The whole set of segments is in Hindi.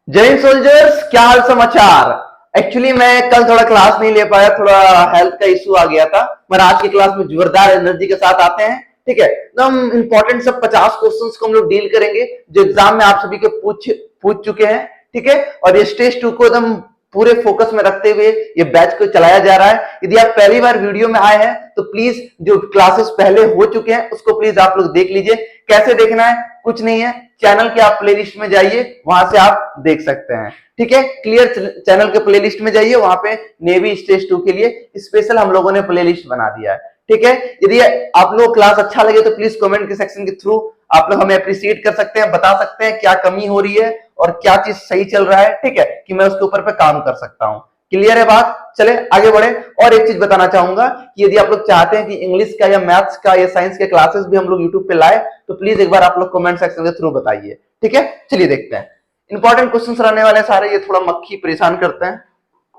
जय हिंद सोल्जर्स, क्या हाल समाचार। एक्चुअली मैं कल थोड़ा क्लास नहीं ले पाया, थोड़ा हेल्थ का इशू आ गया था। पर आज की क्लास में जोरदार एनर्जी के साथ आते हैं। ठीक है, तो हम इंपॉर्टेंट सब 50 क्वेश्चंस को हम लोग डील करेंगे जो एग्जाम में आप सभी को पूछ चुके हैं। ठीक है, और ये स्टेज 2 को एकदम पूरे फोकस में रखते हुए ये बैच को चलाया जा रहा है। यदि आप पहली बार वीडियो में आए हैं तो प्लीज जो क्लासेस पहले हो चुके हैं उसको प्लीज आप लोग देख लीजिए। कैसे देखना है, कुछ नहीं है, चैनल के आप प्लेलिस्ट में जाइए, वहां से आप देख सकते हैं। ठीक है, क्लियर, चैनल के प्लेलिस्ट में जाइए, वहां पे नेवी स्टेज 2 के लिए स्पेशल हम लोगों ने प्लेलिस्ट बना दिया है। ठीक है, यदि आप लोग क्लास अच्छा लगे तो प्लीज कमेंट के सेक्शन के थ्रू आप लोग हमें अप्रिशिएट कर सकते हैं, बता सकते हैं क्या कमी हो रही है और क्या चीज सही चल रहा है। ठीक है, कि मैं उसके ऊपर पे काम कर सकता हूं। क्लियर है बात, चले आगे बढ़े। और एक चीज बताना चाहूंगा कि यदि आप लोग चाहते हैं कि इंग्लिश का या मैथ्स का या साइंस के क्लासेस भी हम लोग यूट्यूब पे लाए तो प्लीज एक बार आप लोग कमेंट सेक्शन के थ्रू बताइए। ठीक है, चलिए देखते हैं। इंपॉर्टेंट क्वेश्चंस रहने वाले सारे, ये थोड़ा मक्खी परेशान करते हैं।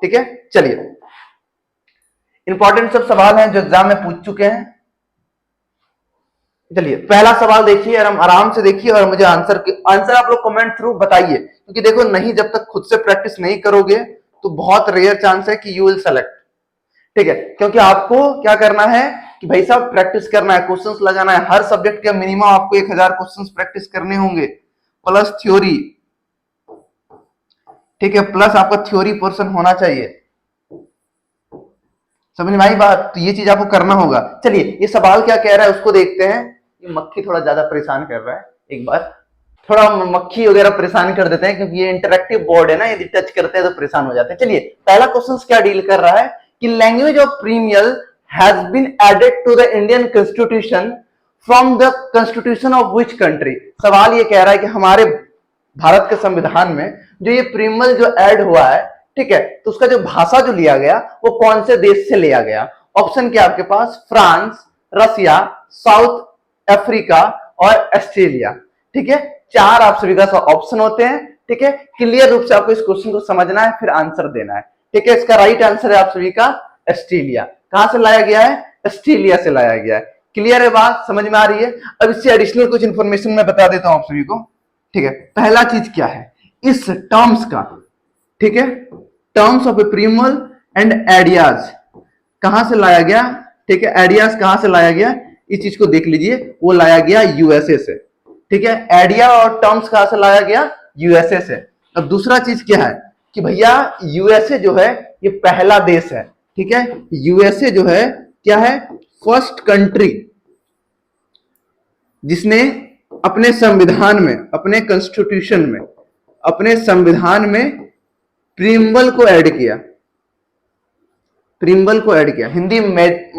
ठीक है, चलिए इंपॉर्टेंट सब सवाल हैं जो एग्जाम में पूछ चुके हैं। चलिए पहला सवाल देखिए और हम आराम से देखिए और मुझे आंसर आप लोग कमेंट थ्रू बताइए, क्योंकि देखो नहीं, जब तक खुद से प्रैक्टिस नहीं करोगे तो बहुत रेयर चांस है कि यू विल सेलेक्ट। ठीक है, क्योंकि आपको क्या करना है कि भाई साहब प्रैक्टिस करना है, क्वेश्चंस लगाना है। हर सब्जेक्ट के मिनिमम आपको 1000 क्वेश्चंस प्रैक्टिस करने होंगे, प्लस थ्योरी। ठीक है, प्लस आपका थ्योरी पोर्शन होना चाहिए। समझ में आई बात, तो ये चीज आपको करना होगा। चलिए ये सवाल क्या कह रहा है उसको देखते हैं। ये मक्खी थोड़ा ज्यादा परेशान कर रहा है, एक बार थोड़ा मक्खी वगैरह परेशान कर देते हैं, क्योंकि ये इंटरेक्टिव बोर्ड है ना, यदि टच करते हैं तो परेशान हो जाते हैं। चलिए पहला क्वेश्चन क्या डील कर रहा है कि language of preamble has been added to the Indian constitution from the constitution of which country. सवाल ये कह रहा है कि हमारे भारत के संविधान में जो ये प्रीमियल जो ऐड हुआ है, ठीक है, तो उसका जो भाषा जो लिया गया वो कौन से देश से लिया गया। ऑप्शन क्या आपके पास, फ्रांस, रसिया, साउथ अफ्रीका और ऑस्ट्रेलिया। ठीक है, चार आप सभी का ऑप्शन होते हैं। ठीक है, क्लियर रूप से आपको इस क्वेश्चन को समझना है, फिर आंसर देना है। ठीक है, इसका राइट आंसर है आप सभी का ऑस्ट्रेलिया। कहां से लाया गया है, ऑस्ट्रेलिया से लाया गया है। क्लियर है बात, समझ में आ रही है। अब इससे एडिशनल कुछ इंफॉर्मेशन मैं बता देता हूं आप सभी को। ठीक है, पहला चीज क्या है इस टर्म्स का, ठीक है, टर्म्स ऑफ ए प्रीमल एंड एडियाज कहां से लाया गया। ठीक है, एडियाज कहां से लाया गया, इस चीज को देख लीजिए, वो लाया गया यूएसए से। ठीक है, एडिया और टर्म्स कहां से लाया गया, यूएसए से। अब दूसरा चीज क्या है कि भैया यूएसए जो है ये पहला देश है। ठीक है, यूएसए जो है क्या है, फर्स्ट कंट्री जिसने अपने संविधान में, अपने कॉन्स्टिट्यूशन में, अपने संविधान में प्रीम्बल को ऐड किया। प्रीम्बल को ऐड किया। हिंदी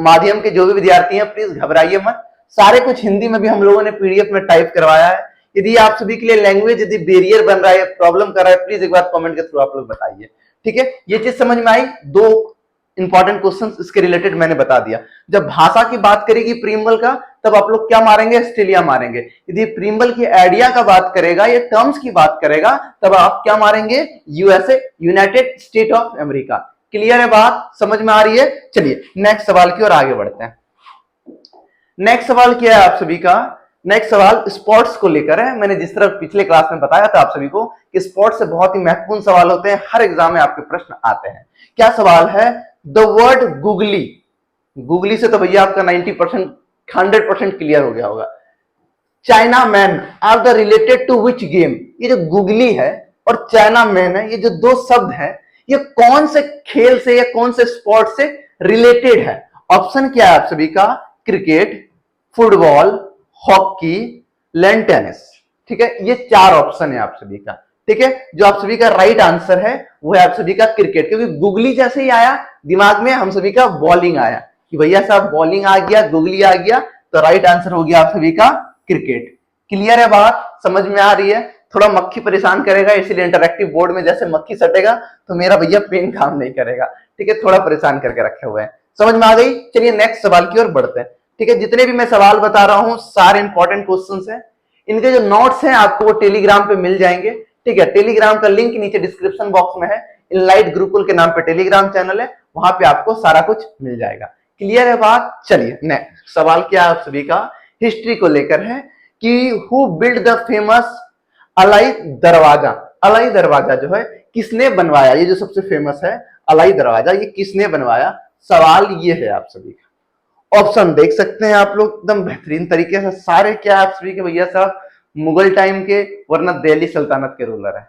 माध्यम के जो भी विद्यार्थी हैं प्लीज घबराइए मत, सारे कुछ हिंदी में भी हम लोगों ने पीडीएफ में टाइप करवाया है। यदि आप सभी के लिए लैंग्वेज यदि बैरियर बन रहा है, प्रॉब्लम कर रहा है, प्लीज एक बार कमेंट के थ्रू आप लोग बताइए। ठीक है, ये चीज समझ में आई। दो इंपॉर्टेंट क्वेश्चन इसके रिलेटेड मैंने बता दिया। जब भाषा की बात करेगी प्रीम्बल का, तब आप लोग क्या मारेंगे, ऑस्ट्रेलिया मारेंगे। यदि प्रीम्बल की आइडिया का बात करेगा या टर्म्स की बात करेगा, तब आप क्या मारेंगे, USA, United state of America. Clear है बात, समझ में आ रही है। चलिए नेक्स्ट सवाल की ओर आगे बढ़ते हैं। नेक्स्ट सवाल क्या है आप सभी का, नेक्स्ट सवाल स्पोर्ट्स को लेकर है। मैंने जिस तरह पिछले क्लास में बताया था आप सभी को कि स्पोर्ट्स से बहुत ही महत्वपूर्ण सवाल होते हैं, हर एग्जाम में आपके प्रश्न आते हैं। क्या सवाल है, द वर्ड गुगली, गुगली से तो भैया आपका 90% 100% क्लियर हो गया होगा। Chinaman are the related to which game. ये जो गुगली है और चाइना मैन है, ये जो दो शब्द हैं, ये कौन से खेल से या कौन से स्पोर्ट से रिलेटेड है। ऑप्शन क्या है आप सभी का, क्रिकेट, फुटबॉल, हॉकी, लैन टेनिस। ठीक है, ये चार ऑप्शन है आप सभी का। ठीक है, जो आप सभी का राइट आंसर है वो है आप सभी का क्रिकेट, क्योंकि गुगली जैसे ही आया दिमाग में हम सभी का बॉलिंग आया कि भैया साहब बॉलिंग आ गया, गुगली आ गया, तो राइट आंसर हो गया आप सभी का क्रिकेट। क्लियर है बात, समझ में आ रही है। थोड़ा मक्खी परेशान करेगा, इसीलिए इंटरैक्टिव बोर्ड में जैसे मक्खी सटेगा तो मेरा भैया पेन काम नहीं करेगा। ठीक है, थोड़ा परेशान करके रखे हुए हैं, समझ में आ गई। चलिए नेक्स्ट सवाल की ओर बढ़ते हैं। ठीक है, जितने भी मैं सवाल बता रहा हूं सारे इंपॉर्टेंट क्वेश्चंस हैं। इनके जो नोट्स हैं आपको वो टेलीग्राम पे मिल जाएंगे। ठीक है, टेलीग्राम का लिंक नीचे डिस्क्रिप्शन बॉक्स में है। इनलाइट गुरुकुल के नाम पे टेलीग्राम चैनल है, वहां पे आपको सारा कुछ मिल जाएगा। क्लियर है बात। चलिए नेक्स्ट सवाल क्या है आप सभी का, हिस्ट्री को लेकर है कि who build the famous Alai Darwaza. Alai दरवाजा जो है किसने बनवाया, ये जो सबसे फेमस है अलाई दरवाजा, ये किसने बनवाया, सवाल ये है आप सभी का। ऑप्शन देख सकते हैं आप लोग एकदम बेहतरीन तरीके से सारे, क्या आप सभी के भैया साहब मुगल टाइम के वरना दिल्ली सल्तनत के रूलर है।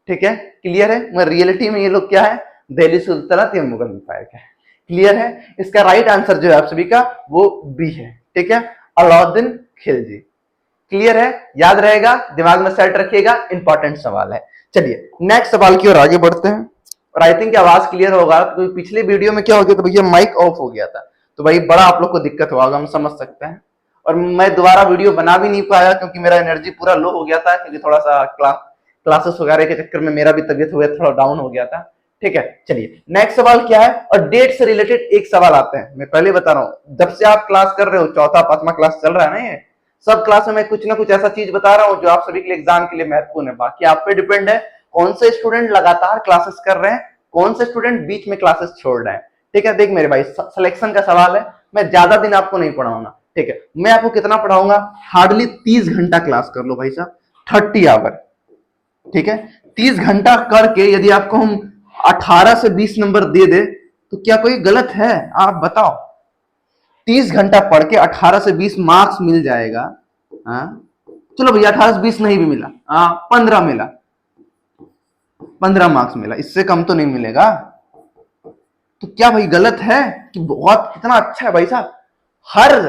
ठीक है, क्लियर है, मगर रियलिटी में ये लोग क्या है, दिल्ली सल्तनत या मुगल एम्पायर का है। क्लियर है, इसका राइट आंसर जो है आप सभी का वो बी है। ठीक है, अलाउद्दीन खिलजी। क्लियर है, याद रहेगा, दिमाग में सेट रखिएगा, इंपॉर्टेंट सवाल है। चलिए नेक्स्ट सवाल की ओर आगे बढ़ते हैं। और आई थिंक आवाज क्लियर होगा, तो पिछले वीडियो में क्या हो गया था भैया, माइक ऑफ हो गया था, तो भाई बड़ा आप लोग को दिक्कत हुआ होगा, हम समझ सकते हैं। और मैं दोबारा वीडियो बना भी नहीं पाया क्योंकि मेरा एनर्जी पूरा लो हो गया था, क्योंकि थोड़ा सा क्लासेस वगैरह के चक्कर में मेरा भी तबियत हो गया, थोड़ा डाउन हो गया था। ठीक है, चलिए नेक्स्ट सवाल क्या है, और डेट से रिलेटेड एक सवाल आते हैं। मैं पहले बता रहा हूं, जब से आप क्लास कर रहे हो, चौथा पांचवा क्लास चल रहा है ना, ये सब क्लास में मैं कुछ ना कुछ ऐसा चीज बता रहा हूं जो आप सभी के लिए एग्जाम के लिए महत्वपूर्ण है। बाकी आप पे डिपेंड है कौन से स्टूडेंट लगातार क्लासेस कर रहे हैं, कौन से स्टूडेंट बीच में क्लासेस छोड़ रहे हैं। ठीक है, देख मेरे भाई, सिलेक्शन का सवाल है, मैं ज्यादा दिन आपको नहीं पढ़ाऊंगा। ठीक है, मैं आपको कितना पढ़ाऊंगा, हार्डली 30 घंटा क्लास कर लो भाई साहब, 30 आवर। ठीक है, 30 घंटा करके यदि आपको हम 18 से 20 नंबर दे दे तो क्या कोई गलत है, आप बताओ। 30 घंटा पढ़ के 18 से 20 मार्क्स मिल जाएगा। हाँ चलो भैया, 18 से 20 नहीं भी मिला, हाँ 15 मिला, 15 मार्क्स मिला, इससे कम तो नहीं मिलेगा। तो क्या भाई गलत है कि बहुत कितना अच्छा है भाई साहब, हर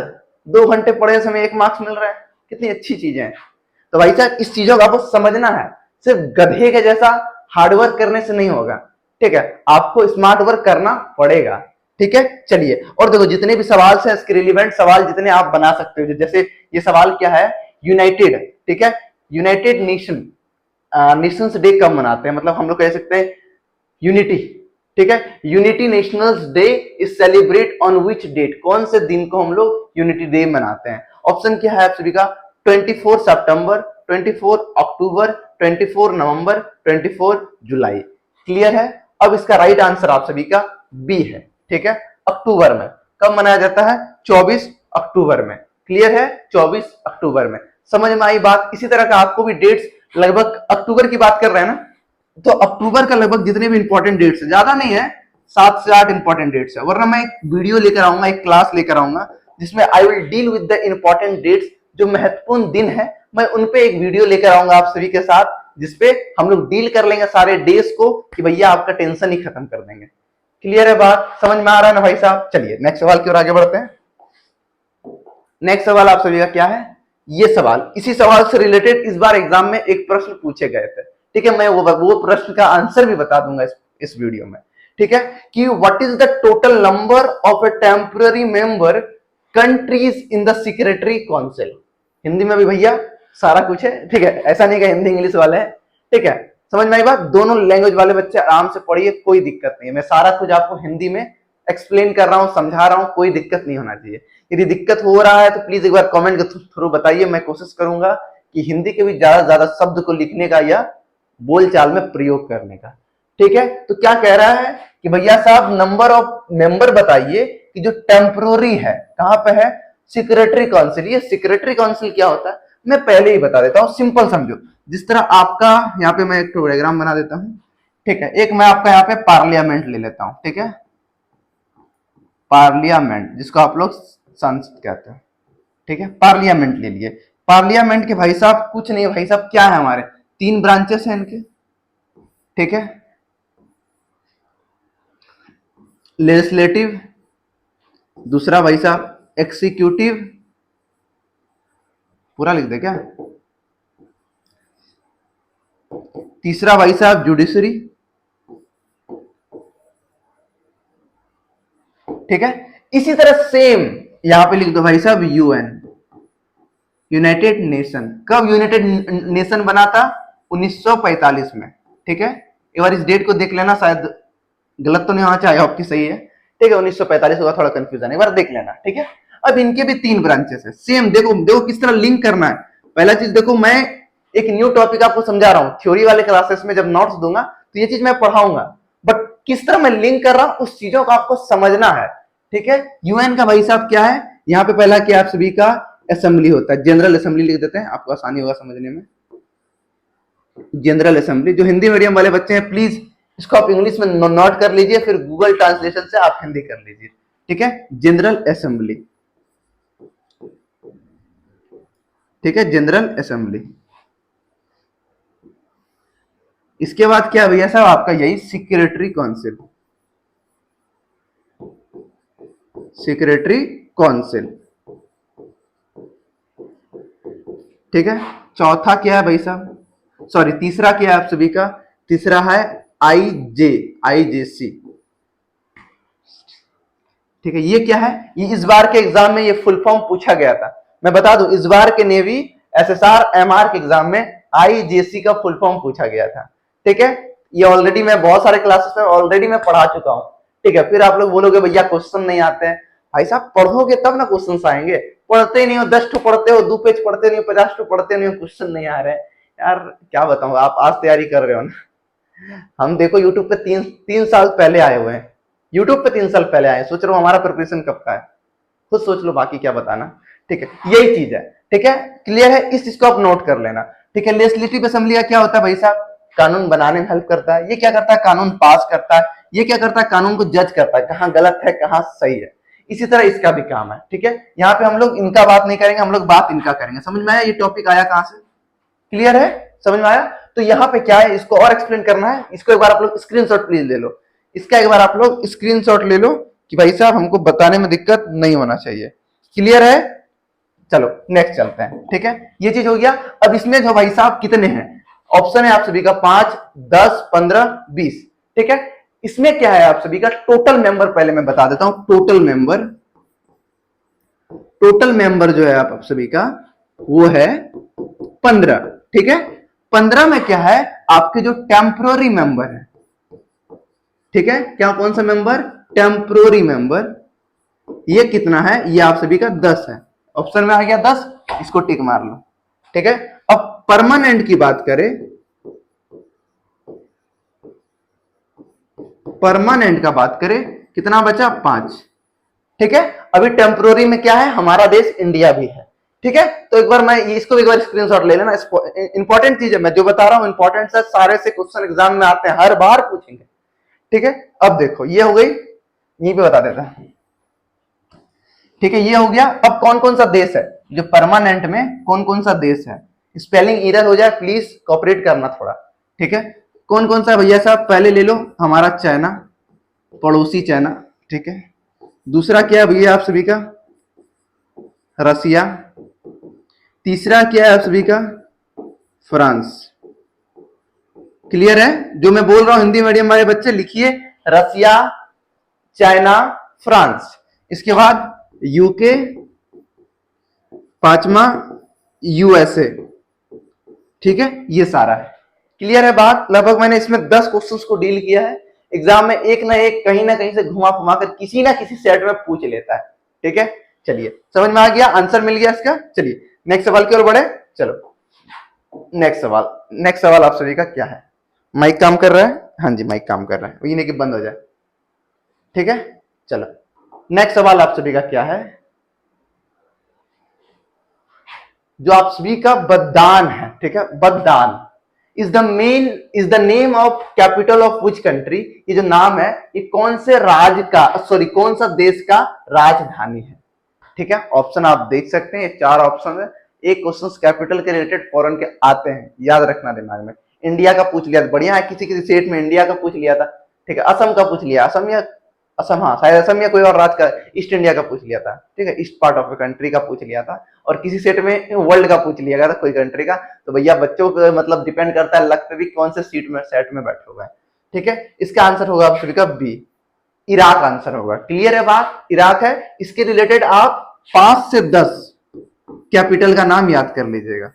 2 घंटे पढ़े समय 1 मार्क्स मिल रहा है, कितनी अच्छी चीजें हैं। तो भाई साहब इस चीजों को आपको समझना है, सिर्फ गधे के जैसा हार्डवर्क करने से नहीं होगा। ठीक है, आपको स्मार्ट वर्क करना पड़ेगा। ठीक है, चलिए और देखो जितने भी सवाल से इसके रिलेवेंट सवाल जितने आप बना सकते हो, जैसे ये सवाल क्या है, यूनाइटेड, ठीक है, यूनाइटेड नेशंस डे कब मनाते हैं, मतलब हम लोग कह सकते हैं यूनिटी। ठीक है, unity nationals day is celebrate on which date, कौन से दिन को हम लोग यूनिटी डे मनाते हैं। ऑप्शन क्या है आप सभी का, 24 सितंबर, 24 अक्टूबर, 24 नवंबर, 24 जुलाई। क्लियर है, अब इसका राइट आंसर आप सभी का बी है। ठीक है, अक्टूबर में कब मनाया जाता है, 24 अक्टूबर में। क्लियर है, 24 अक्टूबर में। समझ में आई बात। इसी तरह का आपको भी डेट्स, लगभग अक्टूबर की बात कर रहे हैं ना, तो अक्टूबर का लगभग जितने भी इंपॉर्टेंट डेट्स है, ज्यादा नहीं है, 7 से 8 इंपॉर्टेंट डेट्स है, वरना मैं एक वीडियो लेकर आऊंगा, एक क्लास लेकर आऊंगा जिसमें I will deal with the important dates, जो महत्वपूर्ण दिन है, मैं उन पे एक वीडियो लेकर आऊंगा आप सभी के साथ, जिसपे हम लोग डील कर लेंगे सारे डेज को, कि भैया आपका टेंशन ही खत्म कर देंगे। क्लियर है बात, समझ में आ रहा है ना भाई साहब। चलिए नेक्स्ट सवाल की ओर आगे बढ़ते हैं। नेक्स्ट सवाल आप सभी का क्या है, ये सवाल, इसी सवाल से रिलेटेड इस बार एग्जाम में एक प्रश्न पूछे गए थे। ठीक है, मैं वो प्रश्न का आंसर भी बता दूंगा इस वीडियो में। ठीक है, कि what is the total number of A temporary member countries in the secretary council. Hindi में भी भैया सारा कुछ है। ठीक है, ऐसा नहीं कि हिंदी इंग्लिश वाले हैं। ठीक है, समझ में आई बात, दोनों लैंग्वेज वाले बच्चे आराम से पढ़िए, कोई दिक्कत नहीं है, मैं सारा कुछ आपको हिंदी में एक्सप्लेन कर रहा हूं, समझा रहा हूं, कोई दिक्कत नहीं होना चाहिए। यदि दिक्कत हो रहा है तो प्लीज एक बार कमेंट के थ्रू बताइए, मैं कोशिश करूंगा कि हिंदी के भी ज्यादा से ज्यादा शब्द को लिखने का या बोलचाल में प्रयोग करने का। ठीक है, तो क्या कह रहा है कि भैया साहब नंबर ऑफ मेंबर बताइए कि जो टेम्पररी है, कहां पे है, सेक्रेटरी काउंसिल। ये सेक्रेटरी काउंसिल क्या होता है मैं पहले ही बता देता हूं, सिंपल समझो। जिस तरह आपका यहाँ पे मैं एक डायग्राम बना देता हूं। ठीक है, एक मैं आपका यहाँ पे पार्लियामेंट ले लेता हूं। ठीक है, पार्लियामेंट जिसको आप लोग संसद कहते हैं। ठीक है, पार्लियामेंट ले लिए। पार्लियामेंट के भाई साहब कुछ नहीं, भाई साहब क्या है, हमारे 3 ब्रांचेस हैं इनके। ठीक है, लेजिस्लेटिव, दूसरा भाई साहब एक्सिक्यूटिव, पूरा लिख दे क्या, तीसरा भाई साहब जुडिशरी। ठीक है, इसी तरह सेम यहां पे लिख दो भाई साहब यूएन, यूनाइटेड नेशन। कब यूनाइटेड नेशन बना था, 1945 में। ठीक है, एक बार इस डेट को देख लेना, शायद गलत तो नहीं होना चाहिए, आपकी सही है। ठीक है, 1945 होगा, थोड़ा कंफ्यूजन है, एक बार देख लेना। ठीक है, अब इनके भी 3 ब्रांचेस है, सेम। देखो देखो किस तरह लिंक करना है। पहला चीज देखो, मैं एक न्यू टॉपिक आपको समझा रहा हूं, थ्योरी वाले क्लासेस में जब नोट्स दूंगा तो ये चीज मैं पढ़ाऊंगा, बट किस तरह मैं लिंक कर रहा हूं उस चीजों को आपको समझना है। ठीक है, यूएन का भाई साहब क्या है, यहाँ पे पहला क्या आप सभी का असेंबली होता है, जनरल असेंबली लिख देते हैं, आपको आसानी होगा समझने में। General assembly. जो हिंदी मीडियम वाले बच्चे हैं प्लीज इसको आप इंग्लिश में नोट कर लीजिए, फिर गूगल ट्रांसलेशन से आप हिंदी कर लीजिए, ठीक है। जनरल असेंबली, ठीक है, जनरल असेंबली। इसके बाद क्या भैया साहब आपका यही सेक्रेटरी काउंसिल, सेक्रेटरी काउंसिल, ठीक है। चौथा क्या है भाई साहब, सॉरी तीसरा क्या है आप सभी का, तीसरा है आईजे, आईजेसी, ठीक है। ये क्या है, ये इस बार के एग्जाम में ये फुल फॉर्म पूछा गया था। मैं बता दूं इस बार के नेवी एसएसआर एमआर के एग्जाम में आईजेसी का फुल फॉर्म पूछा गया था, ठीक है। ये ऑलरेडी मैं बहुत सारे क्लासेस में ऑलरेडी मैं पढ़ा चुका हूं, ठीक है। फिर आप लोग बोलोगे भैया क्वेश्चन नहीं आते हैं, भाई साहब पढ़ोगे तब ना क्वेश्चन आएंगे, पढ़ते ही नहीं हो, 10 ठो पढ़ते हो, 2 पेज पढ़ते नहीं हो, 50 ठो पढ़ते नहीं हो, क्वेश्चन नहीं आ रहे यार, क्या बताऊं। आप आज तैयारी कर रहे हो ना, हम देखो यूट्यूब पे तीन साल पहले आए हुए हैं, यूट्यूब पे 3 साल पहले आए, सोच रहा हूं हमारा प्रिपरेशन कब का है, खुद सोच लो, बाकी क्या बताना, ठीक है। यही चीज है, ठीक है, क्लियर है। इस चीज को आप नोट कर लेना, ठीक है। लेजिस्लेटिव असेंबली का क्या होता है भाई साहब, कानून बनाने में हेल्प करता है। ये क्या करता है, कानून पास करता है। ये क्या करता है, कानून को जज करता है, कहां गलत है कहां सही है। इसी तरह इसका भी काम है, ठीक है। यहाँ पे हम लोग इनका बात नहीं करेंगे, हम लोग बात इनका करेंगे। समझ में आया ये टॉपिक आया कहां से, क्लियर है, समझ में आया। तो यहाँ पे क्या है, इसको और एक्सप्लेन करना है, इसको एक बार आप लोग स्क्रीनशॉट प्लीज ले लो, इसका एक बार आप लोग स्क्रीनशॉट ले लो कि भाई साहब हमको बताने में दिक्कत नहीं होना चाहिए, क्लियर है। चलो नेक्स्ट चलते हैं, ठीक है। ये चीज हो गया। अब इसमें जो भाई साहब कितने हैं, ऑप्शन है आप सभी का 5, 10, 15, 20, ठीक है। इसमें क्या है आप सभी का टोटल मेंबर, पहले मैं बता देता हूं टोटल मेंबर। टोटल मेंबर जो है आप सभी का वो है 15, ठीक है। 15 में क्या है आपके जो टेम्पररी मेंबर है, ठीक है, क्या कौन सा मेंबर, टेम्पररी मेंबर, ये कितना है, ये आप सभी का 10 है। ऑप्शन में आ गया 10, इसको टिक मार लो, ठीक है। अब परमानेंट की बात करें, परमानेंट का बात करें कितना बचा, 5, ठीक है। अभी टेम्पररी में क्या है, हमारा देश इंडिया भी है, ठीक है। तो एक बार मैं इसको एक बार स्क्रीनशॉट ले लेना, इंपॉर्टेंट चीज है, मैं जो बता रहा हूं इंपॉर्टेंट है, सारे से क्वेश्चन एग्जाम में आते हैं, हर बार पूछेंगे, ठीक है। अब देखो ये हो गई, यहीं पे बता देता है, ठीक है। ये हो गया। अब कौन कौन सा देश है जो परमानेंट में, कौन कौन सा देश है, स्पेलिंग इरर हो जाए प्लीज कोऑपरेट करना थोड़ा, ठीक है। कौन कौन सा भैया साहब, पहले ले लो हमारा चाइना, पड़ोसी चाइना, ठीक है। दूसरा क्या है भैया आप सभी का, रसिया। तीसरा क्या है आप सभी का, फ्रांस, क्लियर है। जो मैं बोल रहा हूं हिंदी मीडियम वाले बच्चे लिखिए, रसिया, चाइना, फ्रांस। इसके बाद यूके, 5वां यूएसए, ठीक है। ये सारा है, क्लियर है बात। लगभग मैंने इसमें 10 क्वेश्चंस को डील किया है, एग्जाम में एक ना कहीं से घुमा घुमा कर किसी ना किसी सेट में पूछ लेता है, ठीक है। चलिए समझ में आ गया, आंसर मिल गया इसका। चलिए नेक्स्ट सवाल की ओर बढ़े, चलो नेक्स्ट सवाल। नेक्स्ट सवाल आप सभी का क्या है, माइक काम कर रहा है, हाँ जी माइक काम कर रहा है, ये नहीं कि बंद हो जाए, ठीक है। चलो नेक्स्ट सवाल आप सभी का क्या है, जो आप सभी का बद्दान है, ठीक है। बद्दान is the name of capital of which country, ये जो नाम है ये कौन से राज्य का, सॉरी कौन सा देश का राजधानी है, ठीक है। ऑप्शन आप देख सकते हैं, ये 4 ऑप्शन है। एक क्वेश्चन कैपिटल के रिलेटेड फॉरेन के आते हैं, याद रखना दिमाग में। इंडिया का पूछ लिया बढ़िया है, किसी किसी स्टेट में इंडिया का पूछ लिया था, ठीक है। असम का पूछ लिया, असम या असम, हाँ शायद असम या कोई और राज्य का, ईस्ट इंडिया का पूछ लिया था, ठीक है, east part of the country का पूछ लिया था, और किसी सेट में वर्ल्ड का पूछ लिया गया था, कोई कंट्री का। तो भैया बच्चों को मतलब डिपेंड करता है लक पे भी कौन से सीट में सेट में बैठे हुए हैं, ठीक है। इसका आंसर होगा आप सभी का बी, इराक आंसर होगा, क्लियर है बात, इराक है। इसके रिलेटेड आप 5 से 10 कैपिटल का नाम याद कर लीजिएगा,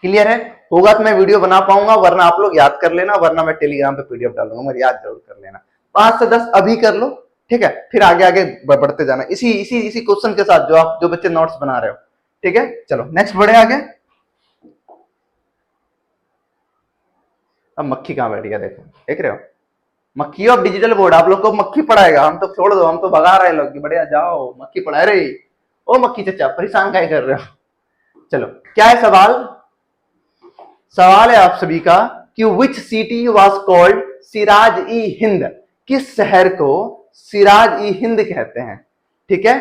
क्लियर है। होगा तो मैं वीडियो बना पाऊंगा, वरना आप लोग याद कर लेना, वरना मैं टेलीग्राम पे पीडीएफ डालूंगा, मगर याद जरूर कर लेना। 5 से 10 अभी कर लो, ठीक है, फिर आगे आगे बढ़ते जाना इसी इसी इसी क्वेश्चन के साथ, जो बच्चे नोट्स बना रहे हो, ठीक है। चलो नेक्स्ट बढ़े आगे। अब मक्खी कहां बैठ गया, देखो देख रहे हो, मक्खी ऑफ डिजिटल बोर्ड, आप लोग को मक्खी पढ़ाएगा, हम तो छोड़ दो, हम तो भगा रहे लोग, बढ़िया जाओ मक्खी पढ़ा रहे। ओ मक्खी चचा परेशान क्या कर रहे हो। चलो क्या है सवाल, सवाल है आप सभी का कि which city was called Siraj e Hind, किस शहर को सिराज ई हिंद कहते हैं? ठीक है,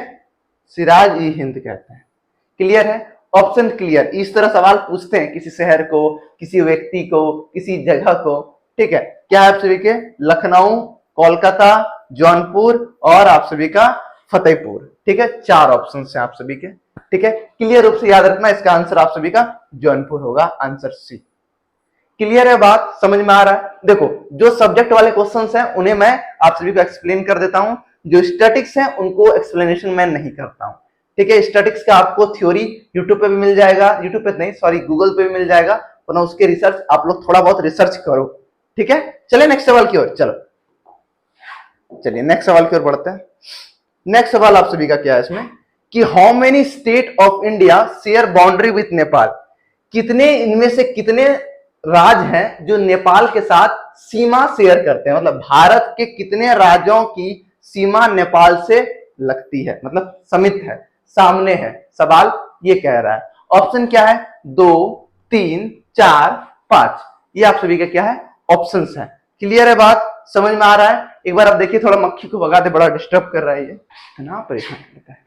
सिराज ई हिंद कहते हैं। क्लियर है? Option clear. इस तरह सवाल पूछते हैं किसी शहर को, किसी व्यक्ति को, किसी जगह को। ठीक है, क्या है आप सभी के? लखनऊ, कोलकाता, जौनपुर और आप सभी का फतेहपुर। ठीक है, 4 ऑप्शन है आप सभी के। ठीक है, क्लियर रूप से याद रखना, इसका आंसर आप सभी का जौनपुर होगा, आंसर सी। क्लियर है बात? समझ में आ रहा है? देखो, जो सब्जेक्ट वाले क्वेश्चंस हैं उन्हें मैं आप सभी को एक्सप्लेन कर देता हूं, जो स्टैटिक्स हैं उनको एक्सप्लेनेशन मैं नहीं करता हूं। ठीक है, स्टैटिक्स का आपको थ्योरी यूट्यूब पे भी मिल जाएगा, यूट्यूब पे नहीं सॉरी गूगल पे भी मिल जाएगा, वरना उसके रिसर्च आप लोग थोड़ा बहुत रिसर्च करो। ठीक है, चलिए नेक्स्ट सवाल की ओर। चलो चलिए नेक्स्ट सवाल की ओर बढ़ते हैं। नेक्स्ट सवाल आप सभी का क्या है इसमें कि how many state of India share boundary with Nepal, कितने इनमें से कितने राज्य हैं जो नेपाल के साथ सीमा शेयर करते हैं, मतलब भारत के कितने राज्यों की सीमा नेपाल से लगती है, मतलब समित है, सामने है, सवाल ये कह रहा है। ऑप्शन क्या है? 2, 3, 4, 5। ये आप सभी का क्या है? ऑप्शंस है। क्लियर है बात? समझ में आ रहा है? एक बार आप देखिए, थोड़ा मक्खी को भगा दे, बड़ा डिस्टर्ब कर रहा है ये, है ना, परेशान करता है।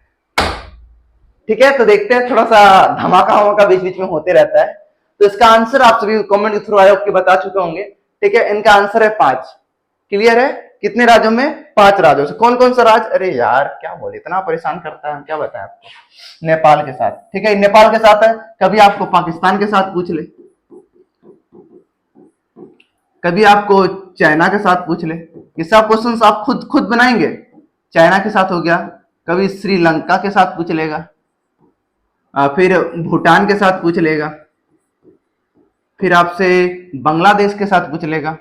ठीक है, तो देखते हैं, थोड़ा सा धमाका वमाका बीच बीच में होते रहता है। तो इसका आंसर आप सभी कमेंट के थ्रू आयोग के बता चुके होंगे। ठीक है, इनका आंसर है 5। क्लियर है? कितने राज्यों में? 5 राज्यों से। कौन कौन सा राज्य? अरे यार क्या बोले, इतना परेशान करता है, हम क्या बताएं आपको। नेपाल के साथ। ठीक है, नेपाल के साथ है, कभी आपको पाकिस्तान के साथ पूछ ले, कभी आपको चाइना के साथ पूछ ले, ये सब क्वेश्चंस आप खुद खुद बनाएंगे। चाइना के साथ हो गया, कभी श्रीलंका के साथ पूछ लेगा, फिर भूटान के साथ पूछ लेगा, फिर आपसे बांग्लादेश के साथ पूछ लेगा।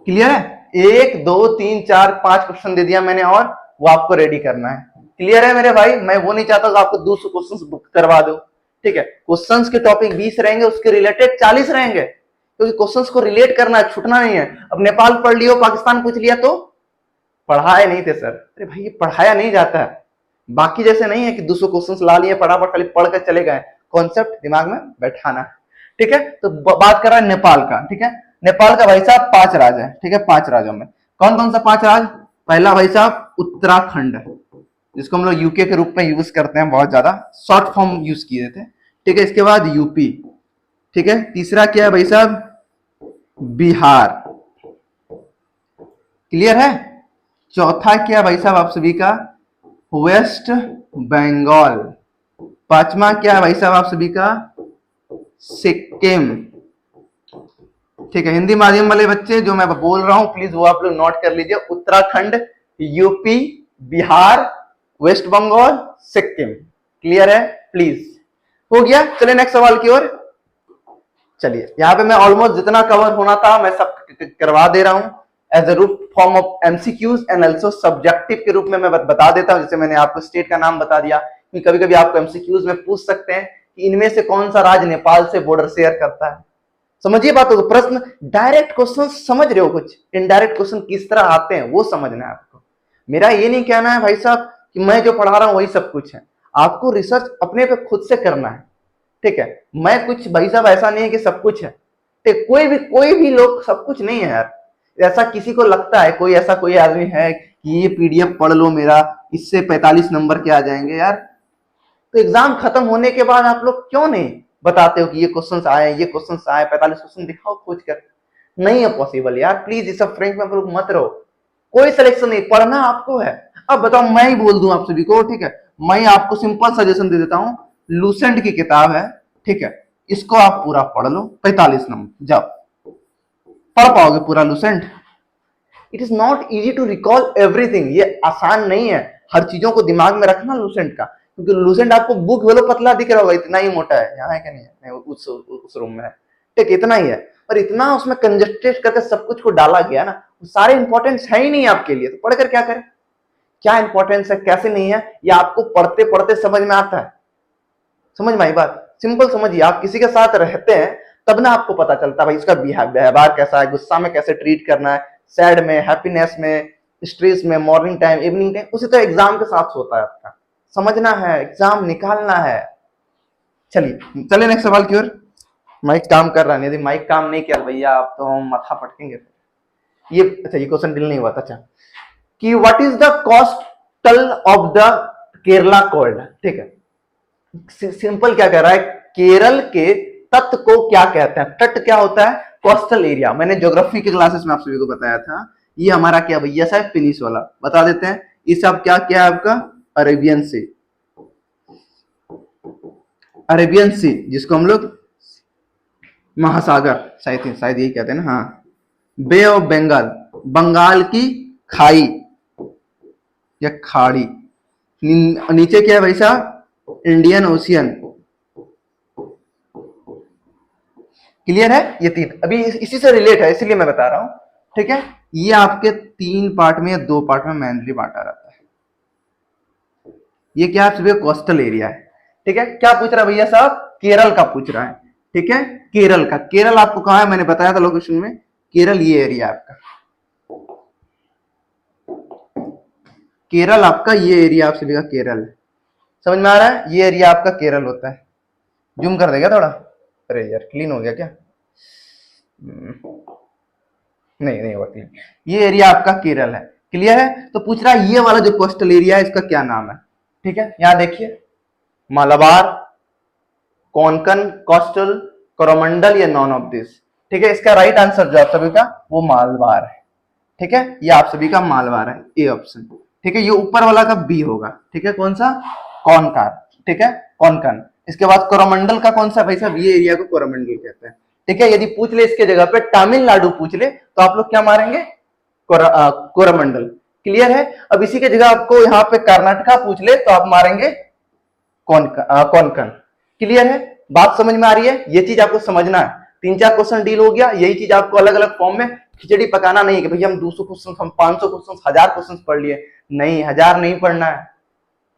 क्लियर है? 1, 2, 3, 4, 5 क्वेश्चन दे दिया मैंने और वो आपको रेडी करना है। क्लियर है मेरे भाई? मैं वो नहीं चाहता कि आपको 200 क्वेश्चंस बुक करवा दो। ठीक है, क्वेश्चंस के टॉपिक 20 रहेंगे, उसके रिलेटेड 40 रहेंगे, क्योंकि क्वेश्चंस को रिलेट करना है, छूटना नहीं है। अब नेपाल पढ़ लियो, पाकिस्तान पूछ लिया तो पढ़ाए नहीं थे सर। अरे भाई, ये पढ़ाया नहीं जाता है, बाकी जैसे नहीं है कि 200 क्वेश्चंस ला लिए फटाफट खाली पढ़ कर चले गए, कॉन्सेप्ट दिमाग में बैठाना है। ठीक है, तो बात कर रहा है नेपाल का। ठीक है, नेपाल का भाई साहब 5 राज्य है। ठीक है, 5 राज्यों में कौन कौन सा 5 राज्य? पहला भाई साहब उत्तराखंड, जिसको हम लोग यूके के रूप में यूज करते हैं, बहुत ज्यादा शॉर्ट फॉर्म यूज किए थे। ठीक है, इसके बाद यूपी। ठीक है, तीसरा क्या है भाई साहब? बिहार। क्लियर है? चौथा क्या भाई साहब आप सभी का? वेस्ट बंगाल। 5वां क्या है भाई साहब आप सभी का? सिक्किम। ठीक है, हिंदी माध्यम वाले बच्चे जो मैं बोल रहा हूं प्लीज वो आप लोग नोट कर लीजिए। Uttarakhand, UP, Bihar, West Bengal, Sikkim. Clear है? प्लीज हो गया। चलिए नेक्स्ट सवाल की ओर। चलिए, यहां पे मैं ऑलमोस्ट जितना कवर होना था मैं सब करवा दे रहा हूं एज अ रूप form of MCQs and also subjective के रूप में मैं बता देता हूं। जैसे मैंने आपको स्टेट का नाम बता दिया कि कभी कभी आपको एमसीक्यूज में पूछ सकते हैं कि इनमें से कौन सा राज्य नेपाल से बॉर्डर शेयर करता है। समझिए बात को, प्रश्न डायरेक्ट क्वेश्चन समझ रहे हो, कुछ इनडायरेक्ट क्वेश्चन किस तरह आते हैं वो समझना है आपको। मेरा ये नहीं कहना है भाई साहब कि मैं जो पढ़ा रहा हूं वही सब कुछ है, आपको रिसर्च अपने पे खुद से करना है। ठीक है, मैं कुछ भाई साहब ऐसा नहीं है कि सब कुछ है। ठीक, कोई भी लोग सब कुछ नहीं है यार। ऐसा किसी को लगता है, कोई ऐसा कोई आदमी है कि ये पीडीएफ पढ़ लो मेरा, इससे 45 नंबर के आ जाएंगे यार। तो एग्जाम खत्म होने के बाद आप लोग क्यों नहीं बताते हो कि ये क्वेश्चंस आए, ये क्वेश्चंस आए, 45 क्वेश्चन दिखाओ खोज कर। नहीं है पॉसिबल यार, प्लीज इस सब फ्रेंक में आप लोग मत रहो। कोई सिलेक्शन नहीं, पढ़ना आपको है। अब बताओ, मैं ही बोल दूं आप सभी को। ठीक है, मैं आपको सिंपल सजेशन दे देता हूं, लूसेंट की किताब है। ठीक है, इसको आप पूरा पढ़ लो, 45 नंबर जाओ। पढ़ पाओगे पूरा Lucent? It is not easy to recall everything, ये आसान नहीं है हर चीजों को दिमाग में रखना लूसेंट का, क्योंकि लूसेंट आपको बुक वेलो पतला दिख रहा होगा, इतना ही मोटा है, यहाँ है क्या? नहीं है, नहीं, उस रूम में है। ठीक, इतना ही है, और इतना उसमें कंजस्टेड करके सब कुछ को डाला गया ना, सारे इंपॉर्टेंस है ही नहीं आपके लिए, तो पढ़कर क्या करें? क्या इंपॉर्टेंस है, कैसे नहीं है, ये आपको पढ़ते पढ़ते समझ में आता है। समझ में आई बात? सिंपल समझिए, आप किसी के साथ रहते हैं तब ना आपको पता चलता है भाई इसका व्यवहार कैसा है, गुस्सा में कैसे ट्रीट करना है, सैड में, हैप्पीनेस में, स्ट्रेस में, मॉर्निंग टाइम, इवनिंग टाइम। उसी तरह एग्जाम के साथ होता है आपका, समझना है, एग्जाम निकालना है। चलिए चलिए नेक्स्ट सवाल की ओर। माइक काम कर रहा है, यदि माइक काम नहीं किया भैया आप तो हम माथा पटकेंगे। ये अच्छा, ये क्वेश्चन डील नहीं हुआ था। अच्छा, कि what is the coastal of the Kerala cold. ठीक है, सिंपल क्या कह रहा है, केरल के तट को क्या कहते हैं। तट क्या होता है, कोस्टल एरिया। मैंने ज्योग्राफी के क्लासेस में आप सभी को बताया था। ये हमारा क्या भैया साहब, पेनिनसुला। बता देते हैं, ये सब क्या क्या है आपका, अरेबियन सी। अरेबियन सी जिसको हम लोग महासागर शायद यही कहते हैं ना, हाँ। बे ऑफ बंगाल, बंगाल की खाई या खाड़ी। नीचे क्या है भाई साहब, इंडियन ओशियन। क्लियर है, ये तीन अभी इसी से रिलेट है इसलिए मैं बता रहा हूं। ठीक है, ये आपके 3 पार्ट में या 2 पार्ट में मेनली बांटा रहता है। ये क्या है, कोस्टल एरिया है। ठीक है, क्या पूछ रहा है भैया साहब, केरल का पूछ रहा है। ठीक है, केरल का। केरल आपको कहां है, मैंने बताया था लोकेशन में। केरल ये एरिया आपका, केरल आपका ये एरिया आप सभी का केरल है। समझ में आ रहा है, ये एरिया आपका केरल होता है। जूम कर देगा थोड़ा, अरे यार क्लीन हो गया क्या, नहीं नहीं हुआ क्लीन। ये एरिया आपका केरल है। क्लियर है, तो पूछ रहा है ये वाला जो कोस्टल एरिया है इसका क्या नाम है। ठीक है, यहां देखिए, मालाबार, कोंकण, कोस्टल, कोरोमंडल, या नॉन ऑफ दिस। ठीक है, इसका राइट आंसर जो आप सभी का वो मालवार है। ठीक है, ये आप सभी का मालवार है, ए ऑप्शन। ठीक है, ये ऊपर वाला का बी होगा। ठीक है, कौन सा, कौनकार। ठीक है, कोंकण। इसके बाद कोरोमंडल का कौन सा भाई साहब, ये एरिया को कोरोमंडल कहते हैं। ठीक है, यदि पूछ ले इसके जगह पे तमिलनाडु पूछ ले तो आप लोग क्या मारेंगे, कोरोमंडल। क्लियर है, अब इसी के जगह आपको यहाँ पे कर्नाटका पूछ ले तो आप मारेंगे कोंकण। क्लियर है, बात समझ में आ रही है, ये चीज आपको समझना है। 3-4 क्वेश्चन डील हो गया, यही चीज आपको अलग अलग फॉर्म में खिचड़ी पकाना नहीं है कि भैया हम 200 क्वेश्चन, हम 500 क्वेश्चन, 1000 क्वेश्चन पढ़ लिए। नहीं, 1000 नहीं पढ़ना है,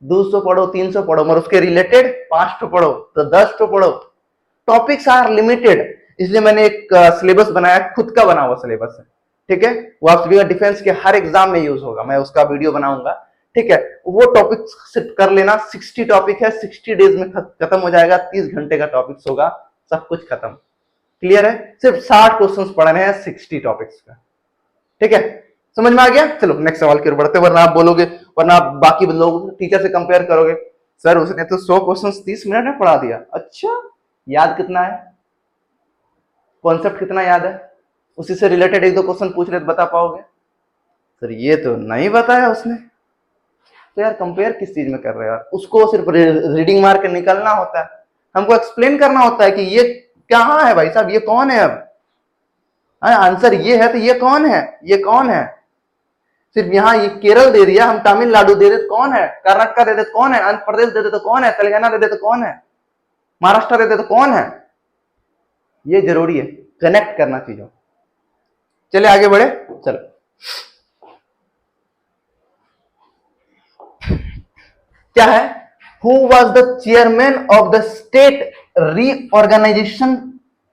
200 पढ़ो, 300 पढ़ो, मगर उसके रिलेटेड 5 तो पढ़ो, तो 10 तो पढ़ो। टॉपिक्स आर लिमिटेड, इसलिए मैंने एक सिलेबस बनाया, खुद का बना हुआ सिलेबस है। ठीक है, वो आप सभी का डिफेंस के हर एग्जाम में यूज होगा, मैं उसका वीडियो बनाऊंगा। ठीक है, वो टॉपिक सिर्फ कर लेना। 60 टॉपिक है, 60 डेज में खत्म हो जाएगा। 30 घंटे का टॉपिक्स होगा, सब कुछ खत्म। क्लियर है, सिर्फ 60 क्वेश्चंस पढ़ने हैं 60 टॉपिक्स का। ठीक है, समझ में आ गया। चलो नेक्स्ट सवाल की ओर बढ़ते, वरना आप बोलोगे, वरना आप बाकी लोग टीचर से कंपेयर करोगे, सर उसने तो 100 क्वेश्चन 30 मिनट में पढ़ा दिया। अच्छा, याद कितना है, कॉन्सेप्ट कितना याद है, उसी से रिलेटेड 1-2 क्वेश्चन पूछ रहे तो बता पाओगे। सर ये तो नहीं बताया उसने, तो यार कंपेयर किस चीज में कर रहे हो यार। उसको सिर्फ रीडिंग मार के निकलना होता है, हमको एक्सप्लेन करना होता है कि ये कहां है भाई साहब, ये कौन है। अब आंसर ये है तो ये कौन है, ये कौन है। सिर्फ यहाँ ये केरल दे दिया, हम तमिलनाडु दे दे तो कौन है, कर्नाटका दे दे तो कौन है, आंध्र प्रदेश दे दे तो कौन है, तेलंगाना दे दे तो कौन है, महाराष्ट्र दे दे तो कौन है। ये जरूरी है, कनेक्ट करना चीजों। चले आगे बढ़े, चलो। क्या है, who was the chairman of the state reorganization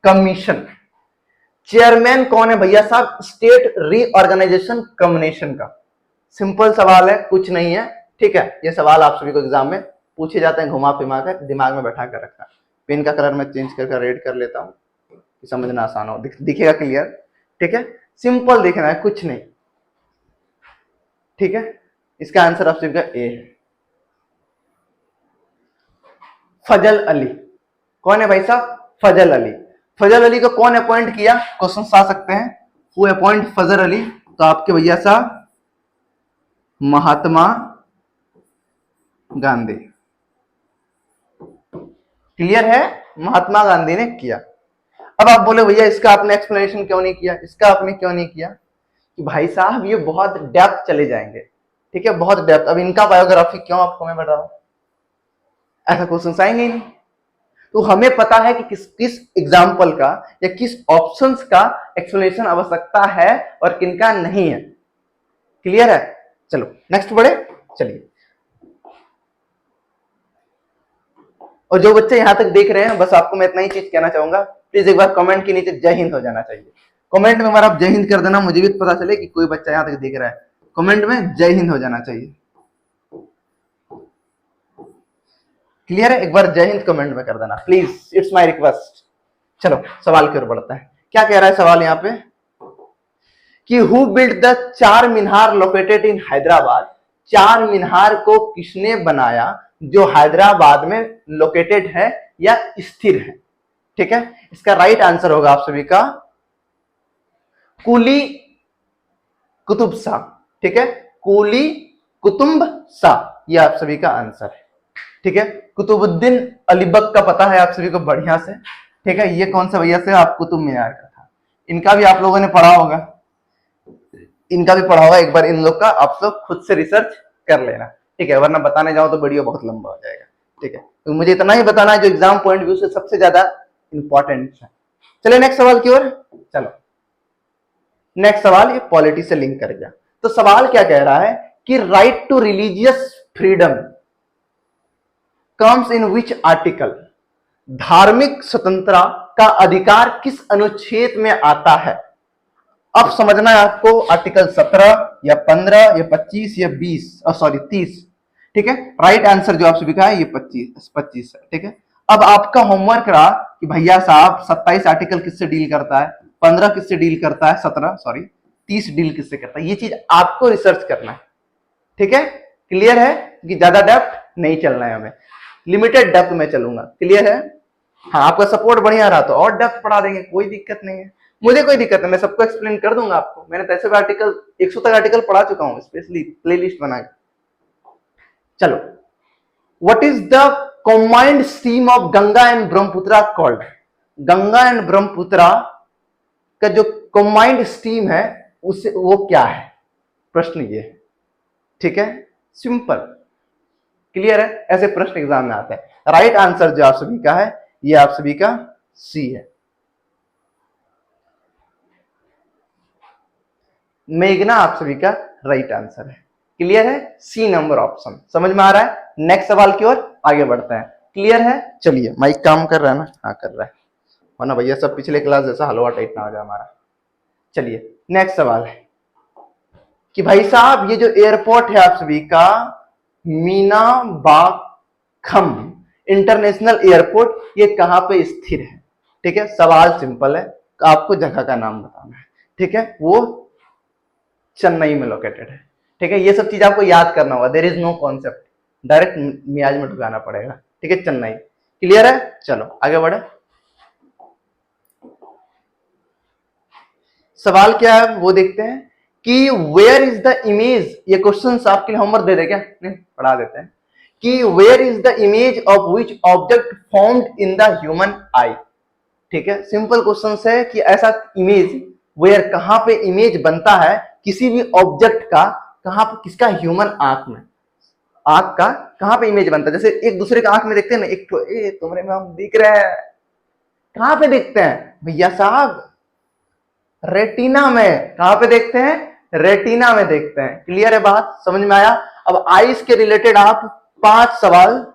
commission. Chairman कौन है भैया साहब, स्टेट रीऑर्गेनाइजेशन कमीशन का। सिंपल सवाल है, कुछ नहीं है। ठीक है, ये सवाल आप सभी को एग्जाम में पूछे जाते हैं, घुमा फिमा कर दिमाग में बैठा कर रखना। पेन का कलर मैं चेंज करके रेड कर लेता हूँ, समझना आसान हो, दिखेगा क्लियर। ठीक है, सिंपल देखना है, कुछ नहीं। ठीक है, इसका आंसर आप सभी का ए है, फजल अली। कौन है भाई साहब, फजल अली। फजल अली को कौन अपॉइंट किया, क्वेश्चन आ सकते हैं। हु अपॉइंट फजल अली, तो आपके भैया साहब महात्मा गांधी। क्लियर है, महात्मा गांधी ने किया। अब आप बोले भैया इसका आपने एक्सप्लेनेशन क्यों नहीं किया, इसका आपने क्यों नहीं किया, कि भाई साहब ये बहुत डेप्थ चले जाएंगे। ठीक है, बहुत डेप्थ। अब इनका बायोग्राफी क्यों आपको मैं बताऊं, ऐसा क्वेश्चन आएंगे ही नहीं। तो हमें पता है कि किस किस एग्जाम्पल का या किस ऑप्शंस का एक्सप्लेनेशन आवश्यकता है और किनका नहीं है। क्लियर है, चलो नेक्स्ट बढ़े। चलिए, और जो बच्चे यहां तक देख रहे हैं, बस आपको मैं इतना ही चीज कहना चाहूंगा, प्लीज एक बार कमेंट के नीचे जय हिंद हो जाना चाहिए। कमेंट में अगर आप जय हिंद कर देना, मुझे भी पता चले कि कोई बच्चा यहां तक देख रहा है। कमेंट में जय हिंद हो जाना चाहिए। क्लियर है? एक बार जय हिंद कमेंट में कर देना प्लीज, इट्स माय रिक्वेस्ट। चलो सवाल की ओर बढ़ता है। क्या कह रहा है सवाल यहाँ पे कि हु बिल्ड द चार मीनार लोकेटेड इन हैदराबाद। चार मीनार को किसने बनाया जो हैदराबाद में लोकेटेड है या स्थिर है? ठीक है, इसका राइट आंसर होगा आप सभी का कुली कुतुब शाह। ठीक है, कुली कुतुब शाह, ये आप सभी का आंसर है। ठीक है, कुतुबुद्दीन अलीबक का पता है आप सभी को बढ़िया से। ठीक है, ये कौन सा भैया से? आप कुतुब मीनार का था। इनका भी आप लोगों ने पढ़ा होगा, इनका भी पढ़ा होगा। एक बार इन लोग का आप लोग खुद से रिसर्च कर लेना। ठीक है, वरना बताने जाओ तो वीडियो बहुत लंबा हो जाएगा। ठीक है, तो मुझे इतना ही बताना है जो एग्जाम पॉइंट व्यू से सबसे ज्यादा इंपॉर्टेंट है। चलिए नेक्स्ट सवाल की ओर। चलो नेक्स्ट सवाल ये पॉलिटी से लिंक कर गया। तो सवाल क्या कह रहा है कि right to religious freedom comes in which article. धार्मिक स्वतंत्रता का अधिकार किस अनुच्छेद में आता है? अब समझना है आपको, आर्टिकल 17 या 15 या 25 या 20 सॉरी 30। ठीक है, राइट आंसर जो आप सभी का है ये 25 है। ठीक है, अब आपका होमवर्क रहा कि भैया साहब 27 आर्टिकल किससे डील करता है, 15 किससे डील करता है, 30 डील किससे करता है, ये चीज आपको रिसर्च करना है। ठीक है, क्लियर है कि ज्यादा डेप्थ नहीं चलना है हमें, लिमिटेड डेप्थ में चलूंगा। क्लियर है? हाँ, आपका सपोर्ट बढ़िया रहा तो और डेप्थ पढ़ा देंगे, कोई दिक्कत नहीं है, मुझे कोई दिक्कत नहीं, मैं सबको एक्सप्लेन कर दूंगा आपको। मैंने तो ऐसे भी आर्टिकल 100 तक आर्टिकल पढ़ा चुका हूं, स्पेशली प्लेलिस्ट बना के। चलो, what is the combined stream of Ganga and Brahmaputra called? Ganga and Brahmaputra का जो कंबाइंड स्ट्रीम है उसे वो क्या है? प्रश्न ये। ठीक है, सिंपल, क्लियर है? ऐसे प्रश्न एग्जाम में आते हैं। राइट आंसर जो आप सभी का है ये आप सभी का सी है, मेघना आप सभी का राइट आंसर है। क्लियर है? सी नंबर ऑप्शन समझ में आ रहा है? नेक्स्ट सवाल की ओर आगे बढ़ते हैं। क्लियर है? चलिए, माइक काम कर रहा है ना? हाँ कर रहा है, वरना भैया सब पिछले क्लास जैसा हलवा टाइट ना हो जाए हमारा। चलिए नेक्स्ट सवाल है कि भाई साहब ये जो एयरपोर्ट है आप सभी का मीनाबाखम इंटरनेशनल एयरपोर्ट, ये कहां पे स्थिर है? ठीक है, सवाल सिंपल है, आपको जगह का नाम बताना है। ठीक है, वो चेन्नई में लोकेटेड है। ठीक है, ये सब चीज आपको याद करना होगा, there is no concept, direct मियाज में ढुकाना पड़ेगा। ठीक है, चेन्नई। क्लियर है? चलो आगे बढ़े। सवाल क्या है वो देखते हैं कि वेयर इज द इमेज, ये क्वेश्चन आपके लिए होमवर्क दे दे क्या? नहीं, पढ़ा देते हैं कि where is the image of which object formed in the human eye. ठीक है, सिंपल क्वेश्चन है कि ऐसा इमेज वेयर कहां पे इमेज बनता है किसी भी ऑब्जेक्ट का, कहां पे, किसका? ह्यूमन आंख में, आंख का कहां पे इमेज बनता है? जैसे एक दूसरे का आंख में देखते हैं ना, एक तो तुम्हारे में हम दिख रहे हैं, कहां पे देखते हैं भैया साहब? रेटिना में। कहां पे देखते हैं? रेटिना में देखते हैं। क्लियर है बात? समझ में आया? अब आईज के रिलेटेड आप 5 सवाल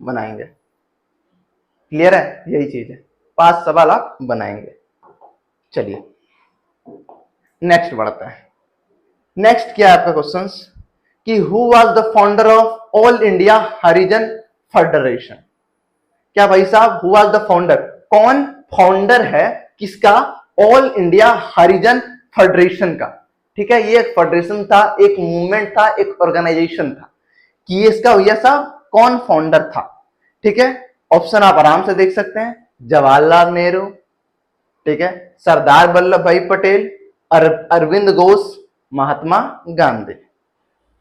बनाएंगे। क्लियर है? यही चीज है, 5 सवाल आप बनाएंगे। चलिए नेक्स्ट बढ़ते हैं। नेक्स्ट क्या है आपका क्वेश्चन कि who was the founder of all India Harijan federation? क्या भाई साहब हु वाज द फाउंडर, कौन फाउंडर है किसका? ऑल इंडिया हरिजन फेडरेशन का। ठीक है, ये एक फेडरेशन था, एक मूवमेंट था, एक ऑर्गेनाइजेशन था कि इसका भैया साहब कौन फाउंडर था? ठीक है, ऑप्शन आप आराम से देख सकते हैं, जवाहरलाल नेहरू, ठीक है, सरदार वल्लभ भाई पटेल, अरविंद घोष, महात्मा गांधी।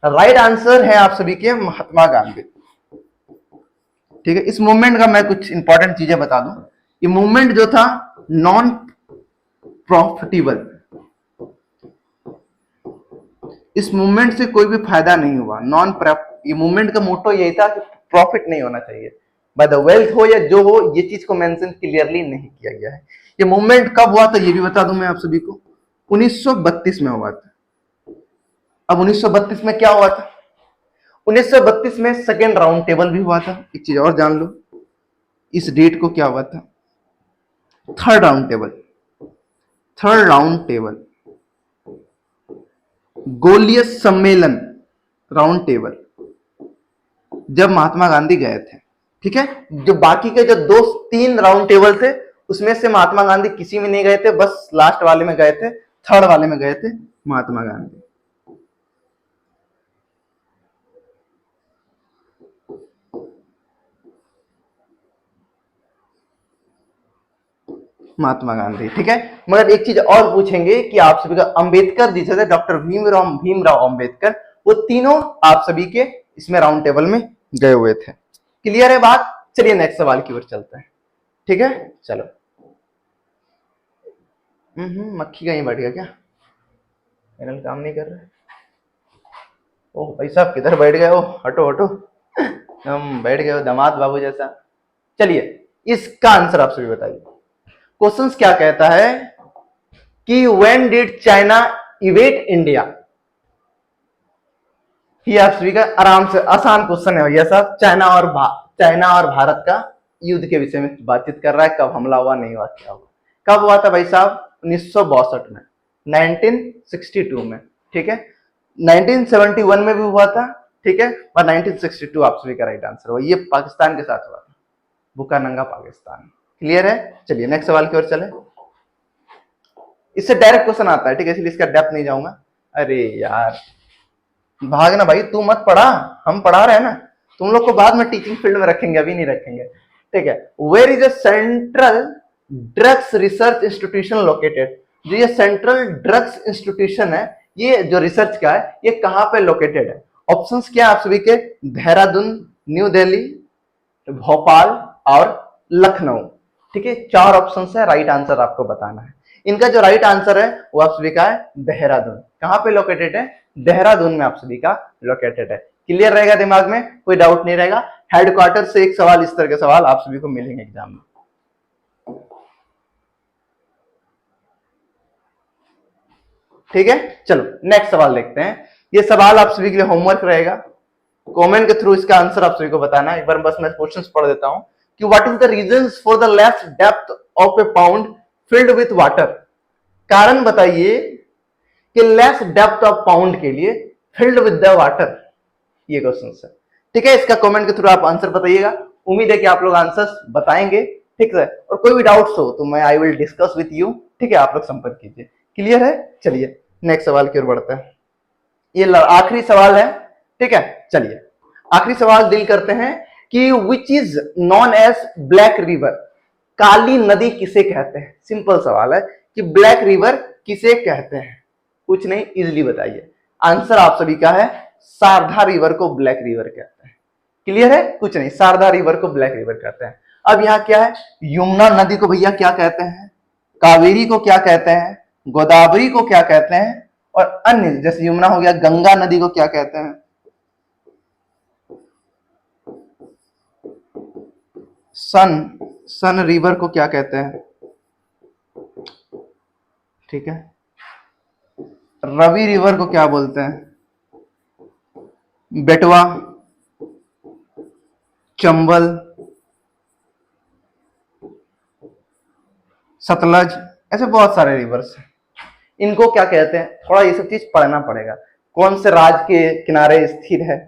राइट आंसर है आप सभी के महात्मा गांधी। ठीक है, इस मूवमेंट का मैं कुछ इंपॉर्टेंट चीजें बता दूं। ये मूवमेंट जो था नॉन प्रॉफिटेबल, इस मूवमेंट से कोई भी फायदा नहीं हुआ। ये मूवमेंट का मोटो यही था कि प्रॉफिट नहीं होना चाहिए, बाय द वेल्थ हो या जो हो, ये चीज को मेंशन क्लियरली नहीं किया गया है। ये मूवमेंट कब हुआ था ये भी बता दूं मैं आप सभी को, 1932 में हुआ था। अब 1932 में क्या हुआ था? 1932 में सेकेंड राउंड टेबल भी हुआ था। एक चीज और जान लो, इस डेट को क्या हुआ था? थर्ड राउंड टेबल, गोलियस सम्मेलन, राउंड टेबल, जब महात्मा गांधी गए थे। ठीक है। जो बाकी के जो 2-3 राउंड टेबल थे उसमें से महात्मा गांधी किसी में नहीं गए थे, बस लास्ट वाले में गए थे, थर्ड वाले में गए थे महात्मा गांधी। महात्मा गांधी, ठीक है। मगर एक चीज और पूछेंगे कि आप सभी का अंबेडकर जी थे, डॉक्टर भीमराव अंबेडकर, वो तीनों आप सभी के इसमें राउंड टेबल में गए हुए थे। क्लियर है बात? चलिए नेक्स्ट सवाल की ओर चलते हैं, ठीक है। चलो, मक्खी कहीं बैठ गया क्या? पैनल काम नहीं कर रहा है। ओह भाई साहब किधर बैठ गए हो? हटो हटो, हम बैठ गए हो दामाद बाबू जैसा। चलिए इसका आंसर आप सभी बताइए। क्वेश्चंस क्या कहता है कि व्हेन डिड चाइना इवेट इंडिया? ये आप सभी का आराम से आसान क्वेश्चन है भैया साहब। चाइना और भारत का युद्ध के विषय में बातचीत कर रहा है, कब हमला हुआ, नहीं हुआ, क्या हुआ। कब हुआ था भाई साहब? 1962 में, 1962 में, ठीक है। 1971 में भी हुआ था, ठीक है, और 1962 आप सभी का राइट आंसर हुआ। ये पाकिस्तान के साथ हुआ था, भूखा नंगा पाकिस्तान। क्लियर है? चलिए नेक्स्ट सवाल की ओर चले। इससे डायरेक्ट क्वेश्चन आता है, ठीक है, इसलिए इसका डेप्थ नहीं जाऊंगा। अरे यार भागना भाई, तू मत पढ़ा, हम पढ़ा रहे हैं ना। तुम लोग को बाद में टीचिंग फील्ड में रखेंगे, अभी नहीं रखेंगे, ठीक है। Where is a central drugs research institution located? जो ये सेंट्रल ड्रग्स इंस्टीट्यूशन है, ये जो रिसर्च का है, ये कहां पे लोकेटेड है? ऑप्शंस क्या आप सभी के? देहरादून, न्यू दिल्ली, भोपाल और लखनऊ, ठीक है। 4 ऑप्शंस है, राइट आंसर आपको बताना है। इनका जो राइट आंसर है वो आप सभी का है देहरादून। कहां पे लोकेटेड है? देहरादून में आप सभी का लोकेटेड है। क्लियर रहेगा दिमाग में? कोई डाउट नहीं रहेगा। हेडक्वार्टर से एक सवाल, इस तरह के सवाल आप सभी को मिलेंगे एग्जाम में, ठीक है। चलो नेक्स्ट सवाल देखते हैं। ये सवाल आप सभी के लिए होमवर्क रहेगा, कमेंट के थ्रू इसका आंसर आप सभी को बताना है। एक बार बस मैं क्वेश्चंस पढ़ देता हूं कि what is the reasons for the less depth of A pound filled with water? कारण बताइए कि लेस डेप्थ ऑफ पाउंड के लिए फिल्ड विद द वाटर, ये क्वेश्चन है, ठीक है। इसका कमेंट के थ्रू आप आंसर बताइएगा। उम्मीद है कि आप लोग आंसर्स बताएंगे, ठीक है। और कोई भी डाउट्स हो तो मैं I will discuss with you, ठीक है, आप लोग संपर्क कीजिए। क्लियर है? चलिए नेक्स्ट सवाल की ओर बढ़ते हैं। ये आखिरी सवाल है, ठीक है। चलिए आखिरी सवाल डील करते हैं कि which is known as black river? Kali नदी किसे कहते हैं? सिंपल सवाल है कि ब्लैक रिवर किसे कहते हैं? कुछ नहीं, इजिली बताइए। आंसर आप सभी का है शारदा रिवर को ब्लैक रिवर कहते हैं। क्लियर है? कुछ नहीं, शारदा रिवर को ब्लैक रिवर कहते हैं। अब यहां क्या है? यमुना नदी को भैया क्या कहते हैं? कावेरी को क्या कहते हैं? गोदावरी को क्या कहते हैं? और अन्य जैसे यमुना हो गया, गंगा नदी को क्या कहते हैं? सन रिवर को क्या कहते हैं? ठीक है। रवि रिवर को क्या बोलते हैं? बेटवा, चंबल, सतलज, ऐसे बहुत सारे रिवर्स हैं। इनको क्या कहते हैं? थोड़ा ये सब चीज पढ़ना पड़ेगा। कौन से राज्य के किनारे स्थिर है,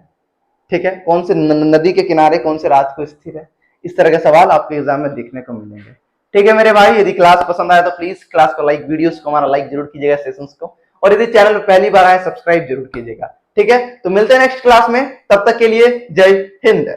ठीक है, कौन से नदी के किनारे कौन से राज्य को स्थिर है, इस तरह के सवाल आपके एग्जाम में देखने को मिलेंगे, ठीक है मेरे भाई। यदि क्लास पसंद आया तो प्लीज क्लास को लाइक, वीडियोस को हमारा लाइक जरूर कीजिएगा, सेशंस को, और यदि चैनल पर पहली बार आए सब्सक्राइब जरूर कीजिएगा, ठीक है। तो मिलते हैं नेक्स्ट क्लास में, तब तक के लिए जय हिंद।